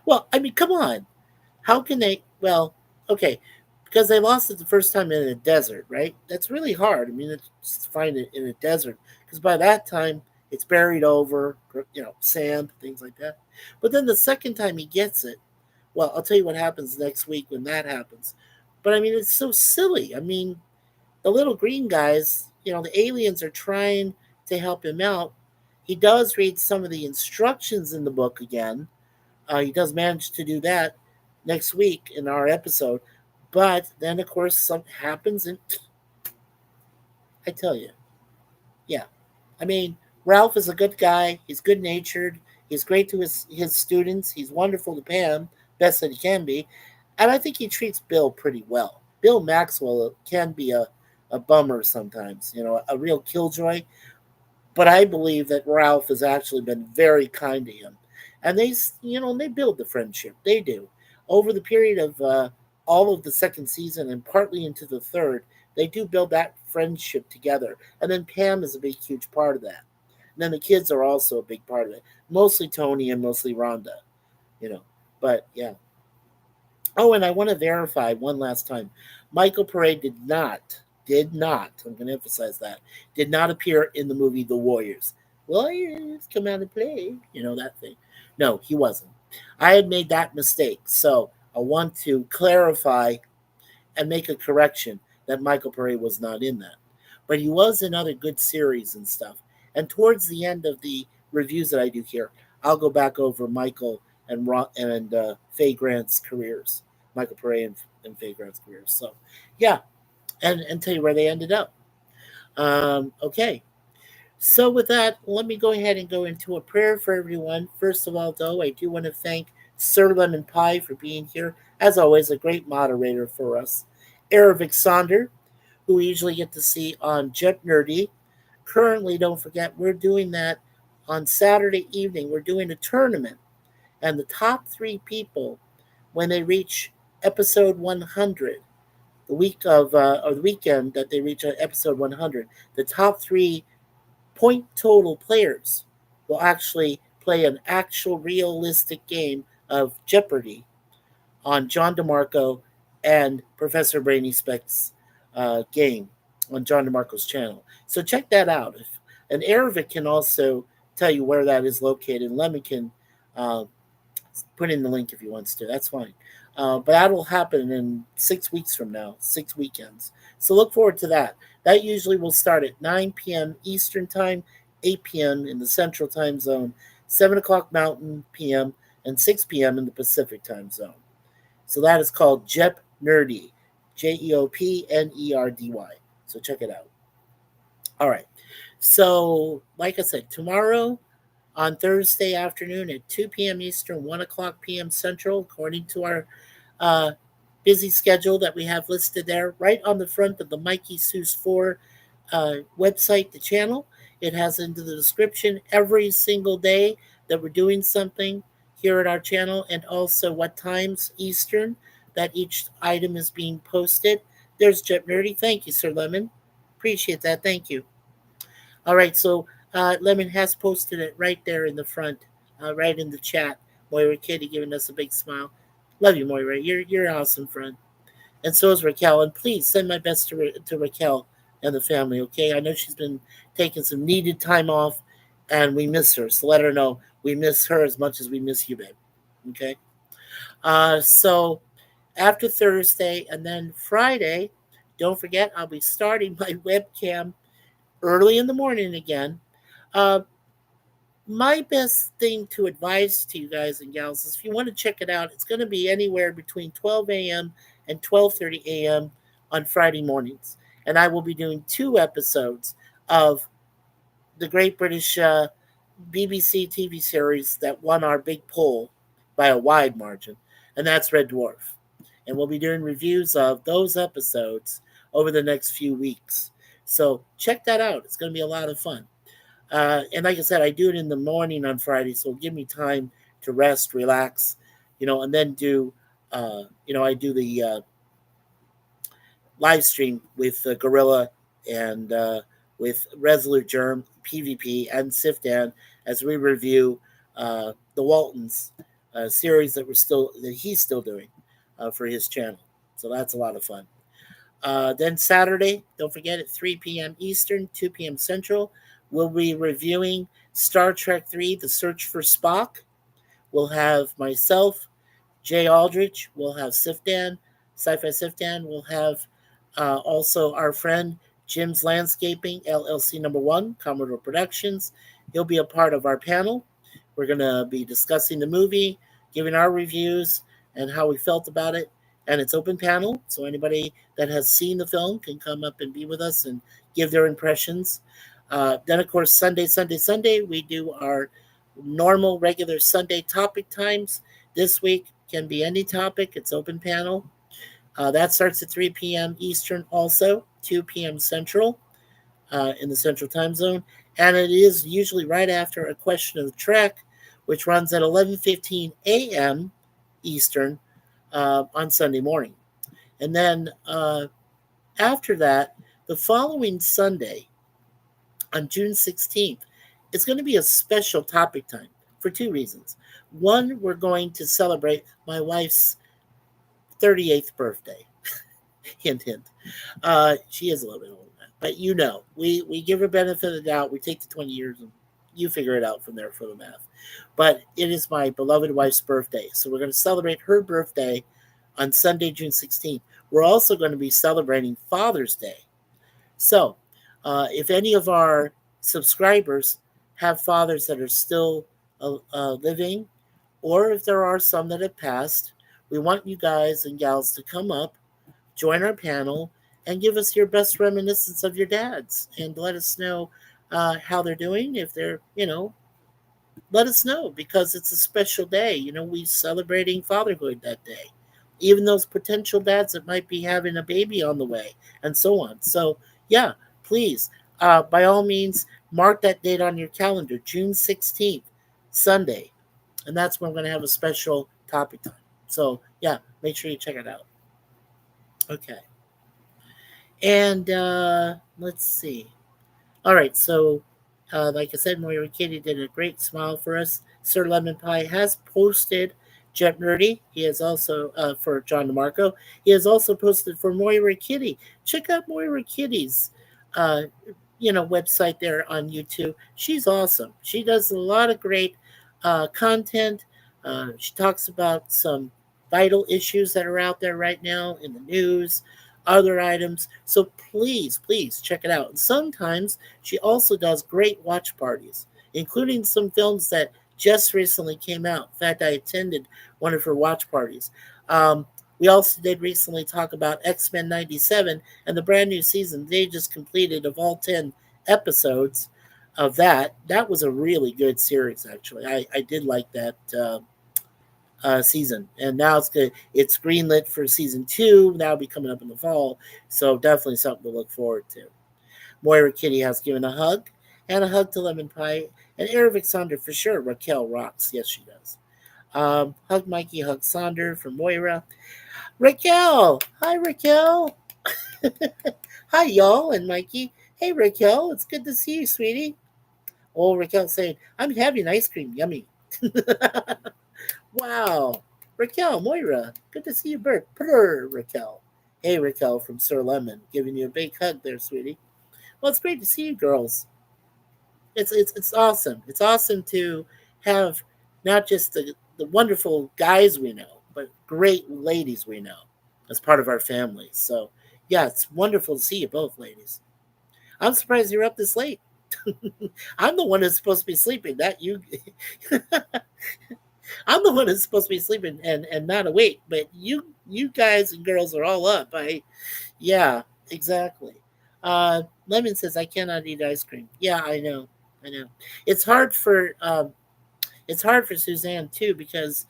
Well, I mean, come on. How can they? Well, okay, because they lost it the first time in a desert, right? That's really hard. I mean, it's to find it in a desert because by that time it's buried over, sand, things like that. But then the second time he gets it, well, I'll tell you what happens next week when that happens. But I mean, it's so silly. I mean, the little green guys, the aliens are trying to help him out. He does read some of the instructions in the book again. He does manage to do that next week in our episode. But then, of course, something happens, and I tell you, yeah. I mean, Ralph is a good guy. He's good natured. He's great to his students. He's wonderful to Pam, best that he can be. And I think he treats Bill pretty well. Bill Maxwell can be a bummer sometimes, a real killjoy. But I believe that Ralph has actually been very kind to him, and they build the friendship. They do over the period of all of the second season and partly into the third. They do build that friendship together, and then Pam is a big, huge part of that. And then the kids are also a big part of it. Mostly Tony and mostly Rhonda, you know. But yeah, oh, and I want to verify one last time. Michael Paré did not, I'm going to emphasize that, did not appear in the movie The Warriors. Warriors, come out and play. That thing. No, he wasn't. I had made that mistake. So I want to clarify and make a correction that Michael Paré was not in that. But he was in other good series and stuff. And towards the end of the reviews that I do here, I'll go back over Michael and Faye Grant's careers, Michael Paré and Faye Grant's careers. So, yeah, and tell you where they ended up. Okay, so with that, let me go ahead and go into a prayer for everyone. First of all, though, I do want to thank Sir Lemon Pie for being here. As always, a great moderator for us. Eric Sonder, who we usually get to see on Jet Nerdy. Currently, don't forget, we're doing that on Saturday evening. We're doing a tournament, and the top three people, when they reach episode 100, the week of or the weekend that they reach episode 100, the top three point total players will actually play an actual realistic game of Jeopardy on John DeMarco and Professor Brainy Speck's game on John DeMarco's channel. So check that out. And Aravic can also tell you where that is located. And Lemon can put in the link if he wants to. That's fine. But that will happen in 6 weeks from now, 6 weekends. So look forward to that. That usually will start at 9 p.m. Eastern Time, 8 p.m. in the Central Time Zone, 7 o'clock Mountain p.m., and 6 p.m. in the Pacific Time Zone. So that is called Jep Nerdy, JEOPNERDY. So check it out. All right. So, like I said, tomorrow on Thursday afternoon at 2 p.m. Eastern, 1 o'clock p.m. Central, according to our uh, busy schedule that we have listed there, right on the front of the MikeySuzeFour website, the channel. It has into the description every single day that we're doing something here at our channel, and also what times Eastern that each item is being posted. There's Jet Nerdy. Thank you, Sir Lemon. Appreciate that. Thank you. All right, so Lemon has posted it right there in the front, right in the chat. Moira Kitty giving us a big smile. Love you, Moira. You're an awesome friend. And so is Raquel. And please send my best to Raquel and the family, okay? I know she's been taking some needed time off, and we miss her. So let her know we miss her as much as we miss you, babe. Okay? So after Thursday and then Friday, don't forget, I'll be starting my webcam early in the morning again. Uh, my best thing to advise to you guys and gals is if you want to check it out, it's going to be anywhere between 12 a.m. and 12:30 a.m. on Friday mornings. And I will be doing 2 episodes of the Great British BBC TV series that won our big poll by a wide margin, and that's Red Dwarf. And we'll be doing reviews of those episodes over the next few weeks. So check that out. It's going to be a lot of fun. And like I said, I do it in the morning on Friday, so it'll give me time to rest, relax, and then I do the live stream with Gorilla and with Resolute Germ, PvP, and Sifdan as we review the Waltons series that he's still doing for his channel. So that's a lot of fun. Then Saturday, don't forget at 3 p.m. Eastern, 2 p.m. Central, we'll be reviewing Star Trek 3: The Search for Spock. We'll have myself, Jay Aldrich. We'll have Sifdan, Sci-Fi Sifdan. We'll have also our friend Jim's Landscaping LLC number one, Commodore Productions. He'll be a part of our panel. We're going to be discussing the movie, giving our reviews and how we felt about it. And it's open panel, so anybody that has seen the film can come up and be with us and give their impressions. Then, of course, Sunday, we do our normal, regular Sunday topic times. This week can be any topic. It's open panel. That starts at 3 p.m. Eastern, also 2 p.m. Central in the Central Time Zone, and it is usually right after a question of the track, which runs at 11:15 a.m. Eastern on Sunday morning, and then after that, the following Sunday on June 16th, it's going to be a special topic time for two reasons. One, we're going to celebrate my wife's 38th birthday. Hint, hint. She is a little bit older than that. But we give her benefit of the doubt. We take the 20 years and you figure it out from there for the math. But it is my beloved wife's birthday. So we're going to celebrate her birthday on Sunday, June 16th. We're also going to be celebrating Father's Day. So if any of our subscribers have fathers that are still living, or if there are some that have passed, we want you guys and gals to come up, join our panel, and give us your best reminiscence of your dads and let us know how they're doing. If they're, let us know, because it's a special day. We celebrating fatherhood that day. Even those potential dads that might be having a baby on the way and so on. So, yeah, please, by all means, mark that date on your calendar, June 16th, Sunday. And that's when we're going to have a special topic time. So, yeah, make sure you check it out. Okay. And let's see. All right, so like I said, Moira Kitty did a great smile for us. Sir Lemon Pie has posted Jet Nerdy. He has also, for John DeMarco, he has also posted for Moira Kitty. Check out Moira Kitty's, website there on YouTube. She's awesome. She does a lot of great content. She talks about some vital issues that are out there right now in the news, other items. So please, please check it out. And sometimes she also does great watch parties, including some films that just recently came out. In fact, I attended one of her watch parties. We also did recently talk about X-Men 97 and the brand new season they just completed of all 10 episodes of that. That was a really good series, actually. I did like that season, and now it's good. It's greenlit for season 2. That'll be coming up in the fall, so definitely something to look forward to. Moira Kitty has given a hug, and a hug to Lemon Pie, and Eric Sonder for sure. Raquel rocks, yes she does. Hug Mikey, hug Sonder from Moira. Raquel, hi Raquel. Hi y'all and Mikey. Hey Raquel, it's good to see you, sweetie. Oh, Raquel saying, I'm having ice cream, yummy. Wow. Raquel, Moira, good to see you, Bert. Purr, Raquel. Hey, Raquel from Sir Lemon, giving you a big hug there, sweetie. Well, it's great to see you, girls. It's awesome. It's awesome to have not just the wonderful guys we know, but great ladies we know as part of our family. So, yeah, it's wonderful to see you both, ladies. I'm surprised you're up this late. I'm the one who's supposed to be sleeping. That you I'm the one that's supposed to be sleeping and not awake, but you guys and girls are all up. Yeah, exactly. Lemon says I cannot eat ice cream. Yeah, I know. It's hard for Suzanne too, because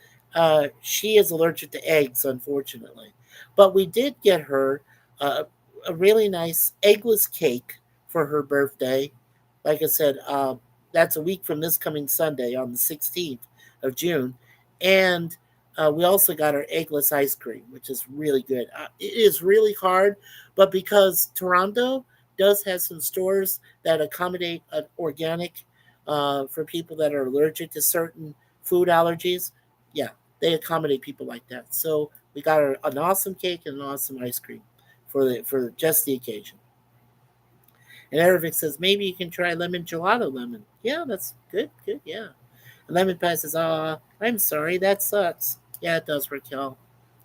she is allergic to eggs, unfortunately. But we did get her a really nice eggless cake for her birthday. Like I said, that's a week from this coming Sunday on the 16th of June. And we also got her eggless ice cream, which is really good. It is really hard, but because Toronto does have some stores that accommodate organic for people that are allergic to certain food allergies, Yeah, they accommodate people like that. So we got an awesome cake and an awesome ice cream for just the occasion. And Aravic says maybe you can try lemon gelato lemon. Yeah, that's good. Good. Yeah. And lemon pie says, I'm sorry, that sucks. Yeah, it does, Raquel.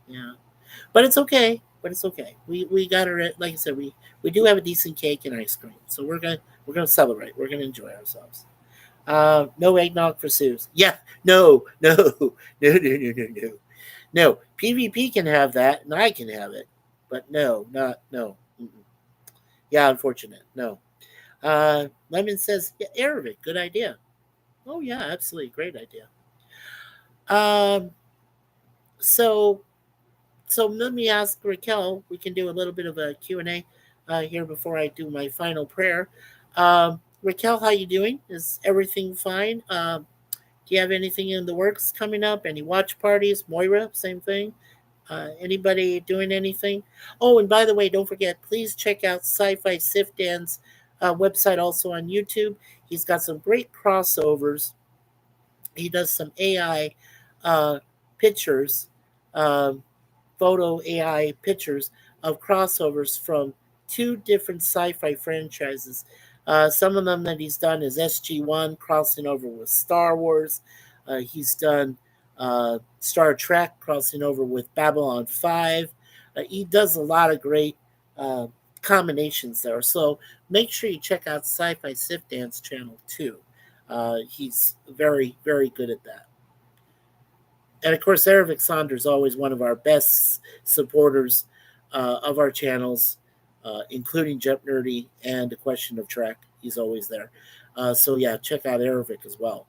Yeah, but it's okay. But it's okay. We got it. Like I said, we do have a decent cake and ice cream, so we're gonna celebrate. We're gonna enjoy ourselves. No eggnog for Sue's. Yeah, no, no, no, no, no, no, no. No, PvP can have that, and I can have it, but no, not no. Mm-mm. Yeah, unfortunate. No. Lemon says, yeah, Arabic, good idea. Oh yeah, absolutely, great idea. Um, so so let me ask Raquel. We can do a little bit of a Q and A here before I do my final prayer. Raquel, how you doing? Is everything fine? Do you have anything in the works coming up? Any watch parties? Moira, same thing. Anybody doing anything? Oh, and by the way, don't forget, please check out Sci-Fi Sif Dan's website also on YouTube. He's got some great crossovers. He does some AI uh, pictures, um, photo AI pictures of crossovers from two different sci-fi franchises. Some of them that he's done is SG-1 crossing over with Star Wars. He's done Star Trek crossing over with Babylon 5. He does a lot of great uh, combinations there. So make sure you check out Sci-Fi Sif Dance channel too. He's very, very good at that. And of course, Aravic Sonder is always one of our best supporters of our channels, including Jump Nerdy and A Question of Trek. He's always there. So yeah, check out Aravic as well.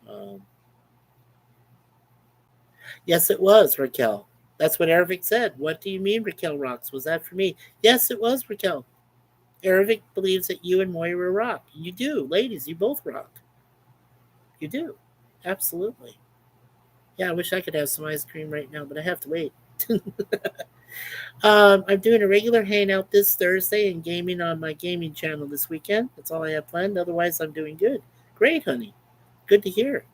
Um, yes, it was Raquel. That's what Aravic said. What do you mean, Raquel rocks? Was that for me? Yes, it was Raquel. Aravic believes that you and Moira rock. You do, ladies. You both rock. You do, absolutely. Yeah, I wish I could have some ice cream right now, but I have to wait. I'm doing a regular hangout this Thursday and gaming on my gaming channel this weekend. That's all I have planned. Otherwise, I'm doing good. Great, honey. Good to hear.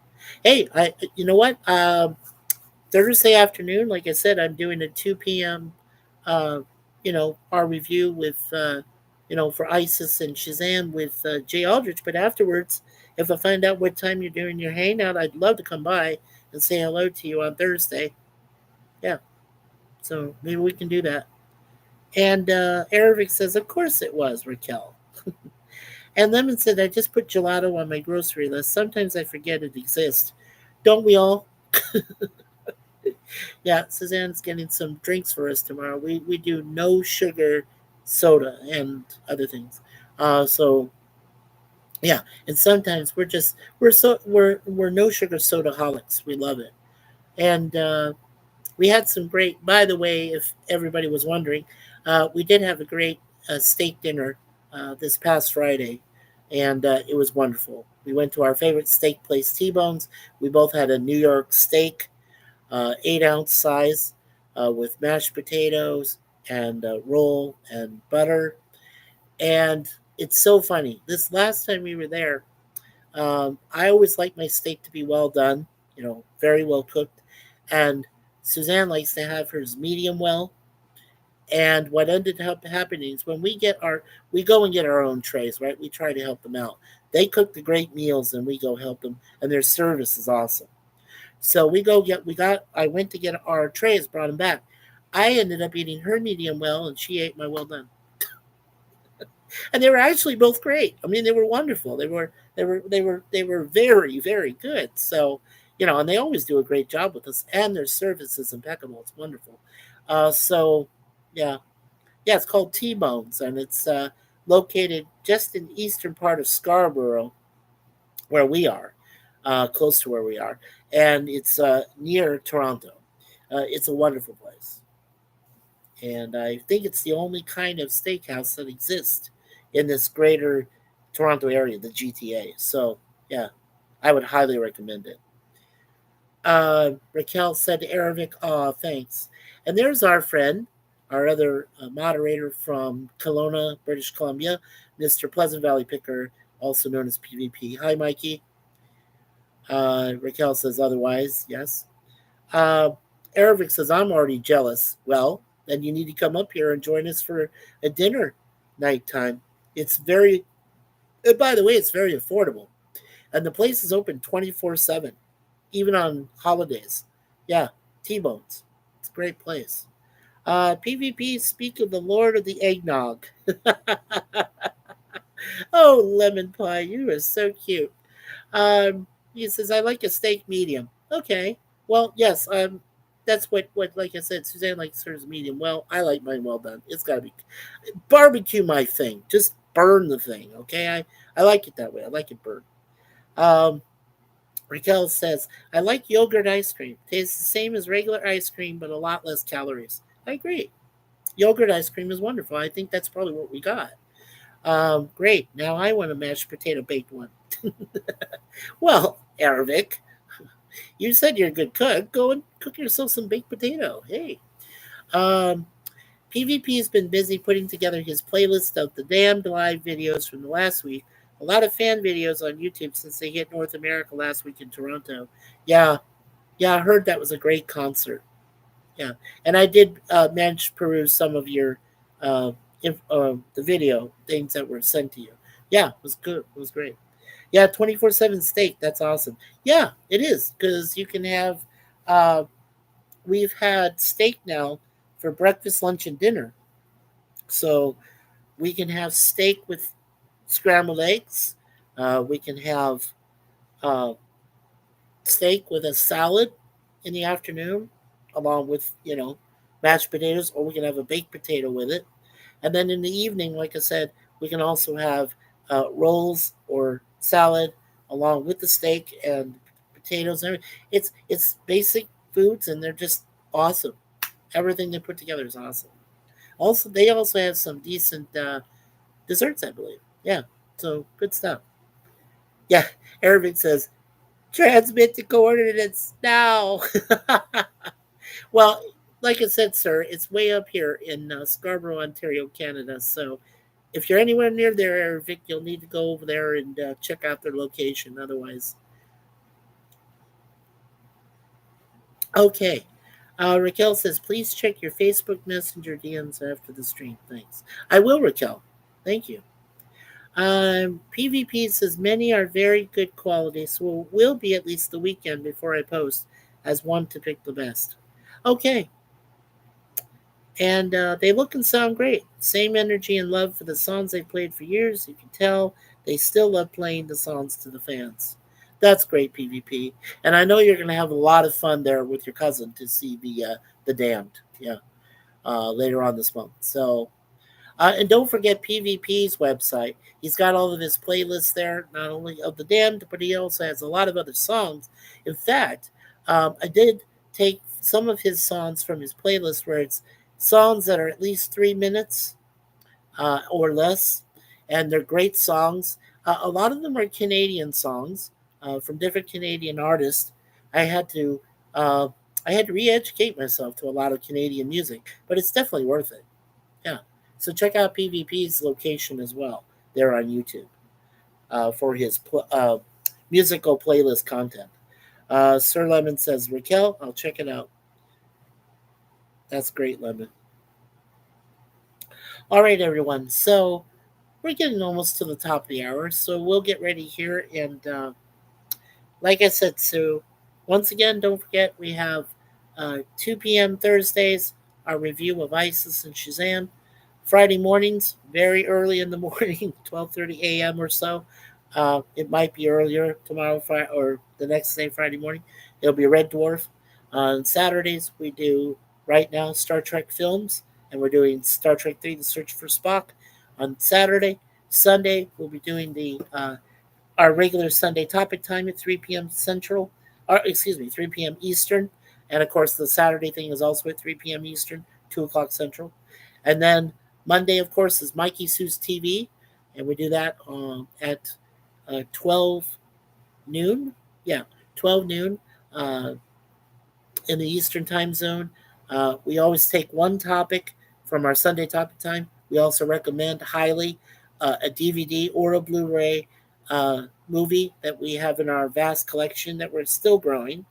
Hey, you know what? Thursday afternoon, like I said, I'm doing a 2 p.m. Our review with for ISIS and Shazam with Jay Aldrich. But afterwards, if I find out what time you're doing your hangout, I'd love to come by and say hello to you on Thursday. Yeah, so maybe we can do that. And Aravic says, of course it was, Raquel. And Lemon said, I just put gelato on my grocery list. Sometimes I forget it exists. Don't we all? Yeah, Suzanne's getting some drinks for us tomorrow. We do no sugar soda and other things. So yeah, and sometimes we're no sugar soda holics. We love it. And we had some great. By the way, if everybody was wondering, we did have a great steak dinner this past Friday, and it was wonderful. We went to our favorite steak place, T-Bones. We both had a New York steak, 8-ounce size, with mashed potatoes and roll and butter. And it's so funny. This last time we were there, I always like my steak to be well done, very well cooked. And Suzanne likes to have hers medium well. And what ended up happening is when we go and get our own trays, right? We try to help them out. They cook the great meals and we go help them, and their service is awesome. So I went to get our trays, brought them back. I ended up eating her medium well, and she ate my well done. And they were actually both great. I mean, they were wonderful. They were very, very good. So, and they always do a great job with us, and their service is impeccable. It's wonderful. So, yeah, yeah, it's called T Bones, and it's located just in the eastern part of Scarborough, where we are, close to where we are, and it's near Toronto. It's a wonderful place, and I think it's the only kind of steakhouse that exists in this greater Toronto area, the GTA. So, yeah, I would highly recommend it. Raquel said to Aravic, "Aw, thanks." And there's our friend, our other moderator from Kelowna, British Columbia, Mr. Pleasant Valley Picker, also known as PvP. Hi, Mikey. Raquel says otherwise, yes. Uh, Aravic says, I'm already jealous. Well, then you need to come up here and join us for a dinner nighttime. It's very, and by the way, it's very affordable. And the place is open 24/7, even on holidays. Yeah, T-Bones. It's a great place. PvP, speak of the Lord of the Eggnog. Oh, Lemon Pie, you are so cute. He says, I like a steak medium. Okay. Well, yes, that's what like I said, Suzanne likes hers medium. Well, I like mine well done. It's gotta be barbecue my thing. Just burn the thing, okay? I like it that way. I like it burned. Um, Raquel says, I like yogurt ice cream. Tastes the same as regular ice cream, but a lot less calories. I agree. Yogurt ice cream is wonderful. I think that's probably what we got. Great. Now I want a mashed potato baked one. Well, Aravic, you said you're a good cook. Go and cook yourself some baked potato. Hey. Um, PvP has been busy putting together his playlist of the damned live videos from the last week. A lot of fan videos on YouTube since they hit North America last week in Toronto. Yeah, yeah, I heard that was a great concert. Yeah, and I did manage to peruse some of your the video things that were sent to you. Yeah, it was good. It was great. Yeah, 24/7 steak. That's awesome. Yeah, it is because you can have. Uh, we've had steak now for breakfast, lunch, and dinner. So we can have steak with scrambled eggs. We can have uh, steak with a salad in the afternoon, along with mashed potatoes, or we can have a baked potato with it. And then in the evening, like I said, we can also have rolls or salad along with the steak and potatoes. And it's basic foods, and they're just awesome. Everything they put together is awesome. Also, they also have some decent desserts, I believe. Yeah, so good stuff. Yeah, Arabic says transmit to coordinates now. Well, like I said, sir, it's way up here in Scarborough, Ontario, Canada. So if you're anywhere near there, Vic, you'll need to go over there and check out their location. Otherwise, okay. Raquel says, please check your Facebook Messenger DMs after the stream. Thanks. I will, Raquel. Thank you. PvP says many are very good quality, so it will be at least the weekend before I post as one to pick the best. Okay, and they look and sound great. Same energy and love for the songs they've played for years. You can tell they still love playing the songs to the fans. That's great, PvP. And I know you're going to have a lot of fun there with your cousin to see the Damned. Yeah, later on this month. So and don't forget PvP's website. He's got all of his playlists there, not only of the Damned, but he also has a lot of other songs. In fact, I did take some of his songs from his playlist where it's songs that are at least 3 minutes or less, and they're great songs. A lot of them are Canadian songs from different Canadian artists. I had to uh, I had to re-educate myself to a lot of Canadian music, but it's definitely worth it. Yeah. So check out PvP's location as well there on YouTube for his musical playlist content. Sir Lemon says, Raquel, I'll check it out. That's great, Lemon. All right, everyone. So we're getting almost to the top of the hour, so we'll get ready here. And like I said, so once again, don't forget we have 2 p.m. Thursdays, our review of ISIS and Shazam. Friday mornings, very early in the morning, 12:30 a.m. or so. It might be earlier tomorrow Friday, or the next day, Friday morning. It'll be Red Dwarf. On Saturdays, we do right now Star Trek films, and we're doing Star Trek 3: The Search for Spock on Saturday. Sunday, we'll be doing the our regular Sunday topic time at 3 p.m. Central, or excuse me, 3 p.m. Eastern. And of course, the Saturday thing is also at 3 p.m. Eastern, 2 o'clock Central. And then Monday, of course, is Mikey Sue's TV, and we do that at 12 noon. Yeah, 12 noon uh, in the Eastern time zone. We always take one topic from our Sunday topic time. We also recommend highly a DVD or a Blu-ray movie that we have in our vast collection that we're still growing.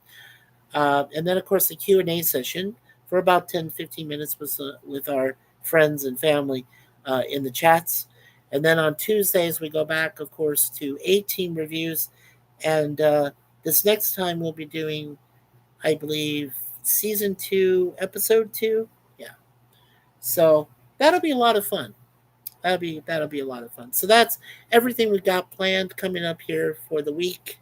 And then, of course, the Q&A session for about 10, 15 minutes with our friends and family in the chats. And then on Tuesdays, we go back, of course, to 18 reviews. And this next time, we'll be doing, I believe, season 2, episode 2. Yeah. So that'll be a lot of fun. That'll be a lot of fun. So that's everything we got planned coming up here for the week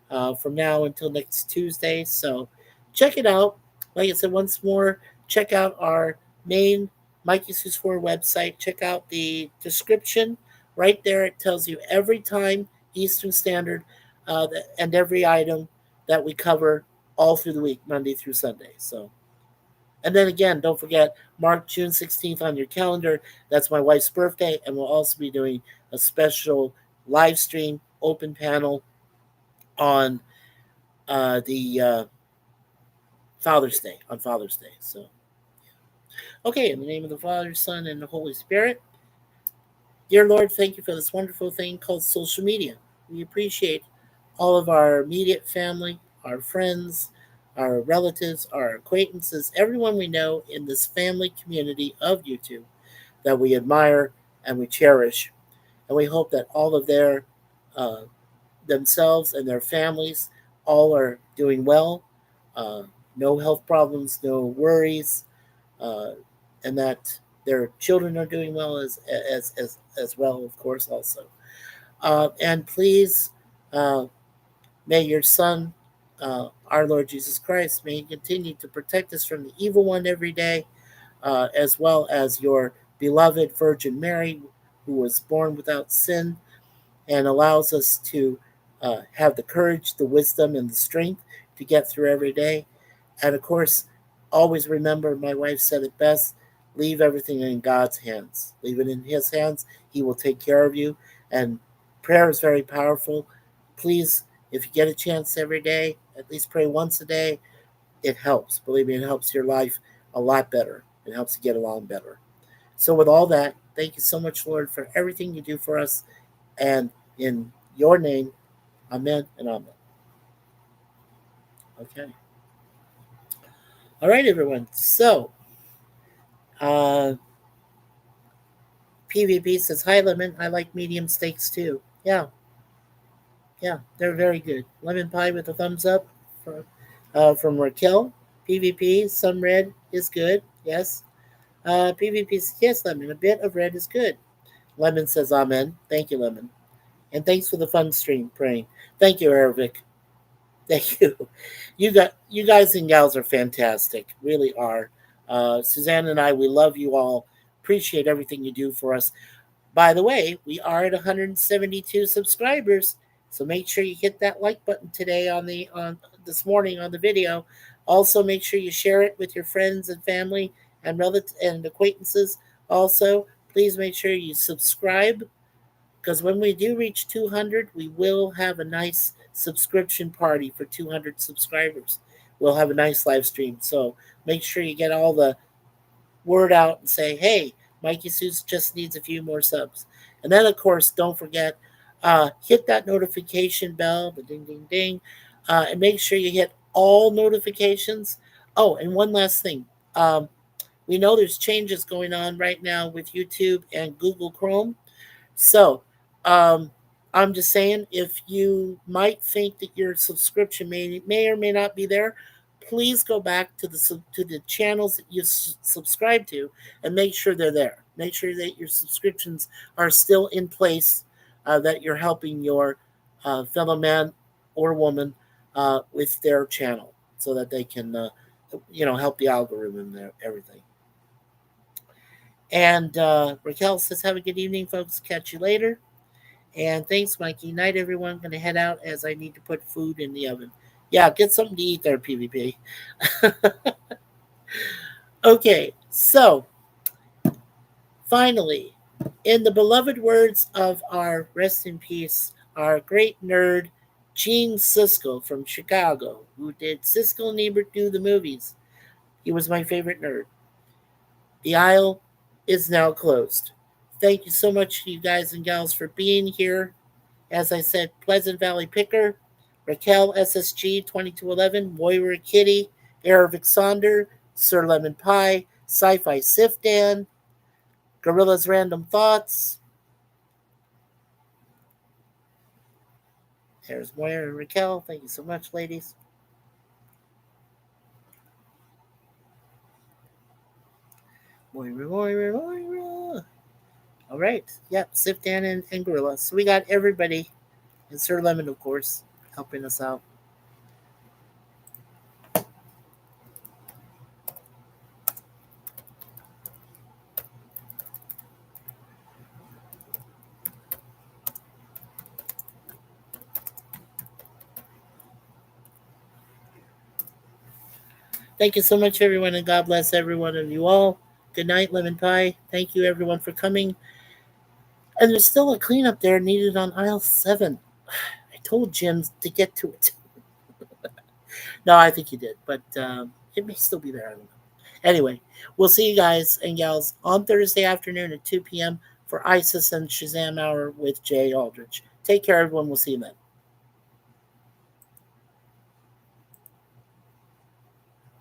from now until next Tuesday. So check it out. Like I said, once more, check out our main MikeySuzeFour website. Check out the description right there. It tells you every time Eastern Standard and every item that we cover all through the week, Monday through Sunday. So, and then again, don't forget, mark June 16th on your calendar. That's my wife's birthday, and we'll also be doing a special live stream open panel on the Father's Day, on Father's Day. So, okay, in the name of the Father, Son, and the Holy Spirit, dear Lord, thank you for this wonderful thing called social media. We appreciate all of our immediate family, our friends, our relatives, our acquaintances, everyone we know in this family community of YouTube that we admire and we cherish. And we hope that all of their uh, themselves and their families all are doing well, uh, no health problems, no worries, uh, and that their children are doing well as well, of course, also. And please, uh, may your Son, our Lord Jesus Christ, may He continue to protect us from the evil one every day, as well as your beloved Virgin Mary, who was born without sin and allows us to have the courage, the wisdom, and the strength to get through every day. And of course, always remember, my wife said it best, leave everything in God's hands. Leave it in His hands. He will take care of you. And prayer is very powerful. Please, if you get a chance every day, at least pray once a day. It helps. Believe me, it helps your life a lot better. It helps you get along better. So, with all that, thank you so much, Lord, for everything you do for us. And in your name, amen and amen. Okay. All right, everyone. So, uh, PvP says, hi, Lemon. I like medium steaks too. Yeah, yeah, they're very good. Lemon pie with a thumbs up from Raquel. PvP, some red is good. Yes. PvP says, yes, Lemon. A bit of red is good. Lemon says, amen. Thank you, Lemon. And thanks for the fun stream praying. Thank you, Aravic. Thank you. You guys and gals are fantastic. Really are. Suzanne and I, we love you all. Appreciate everything you do for us. By the way, we are at 172 subscribers, so make sure you hit that like button today on this morning on the video. Also, make sure you share it with your friends and family and relatives and acquaintances. Also, please make sure you subscribe because when we do reach 200, we will have a nice subscription party for 200 subscribers. We'll have a nice live stream. So make sure you get all the word out and say, hey, Mikey Suze just needs a few more subs. And then, of course, don't forget, hit that notification bell, the ding, ding, ding, and make sure you hit all notifications. Oh, and one last thing. We know there's changes going on right now with YouTube and Google Chrome. So, I'm just saying, if you might think that your subscription may or may not be there, please go back to the channels that you subscribe to and make sure they're there. Make sure that your subscriptions are still in place, that you're helping your fellow man or woman with their channel, so that they can, help the algorithm and everything. And Raquel says, "Have a good evening, folks. Catch you later." And thanks, Mikey. Night, everyone. Gonna head out as I need to put food in the oven. Yeah, get something to eat there, PvP. Okay, so finally, in the beloved words of our rest in peace, our great nerd, Gene Siskel from Chicago, who did Siskel and Ebert Do the Movies. He was my favorite nerd. The aisle is now closed. Thank you so much, you guys and gals, for being here. As I said, Pleasant Valley Picker, Raquel SSG 2211, Moira Kitty, Eric Sonder, Sir Lemon Pie, Sci Fi Sifdan, Gorilla's Random Thoughts. There's Moira and Raquel. Thank you so much, ladies. Moira. All right. Yep, Sifdan and Gorilla. So we got everybody, and Sir Lemon, of course, helping us out. Thank you so much, everyone, and God bless every one of you all. Good night, Lemon Pie. Thank you, everyone, for coming. And there's still a cleanup there needed on aisle 7. I told Jim to get to it. No, I think he did, but it may still be there. I don't know. Anyway, we'll see you guys and gals on Thursday afternoon at 2 p.m. for ISIS and Shazam Hour with Jay Aldrich. Take care, everyone. We'll see you then.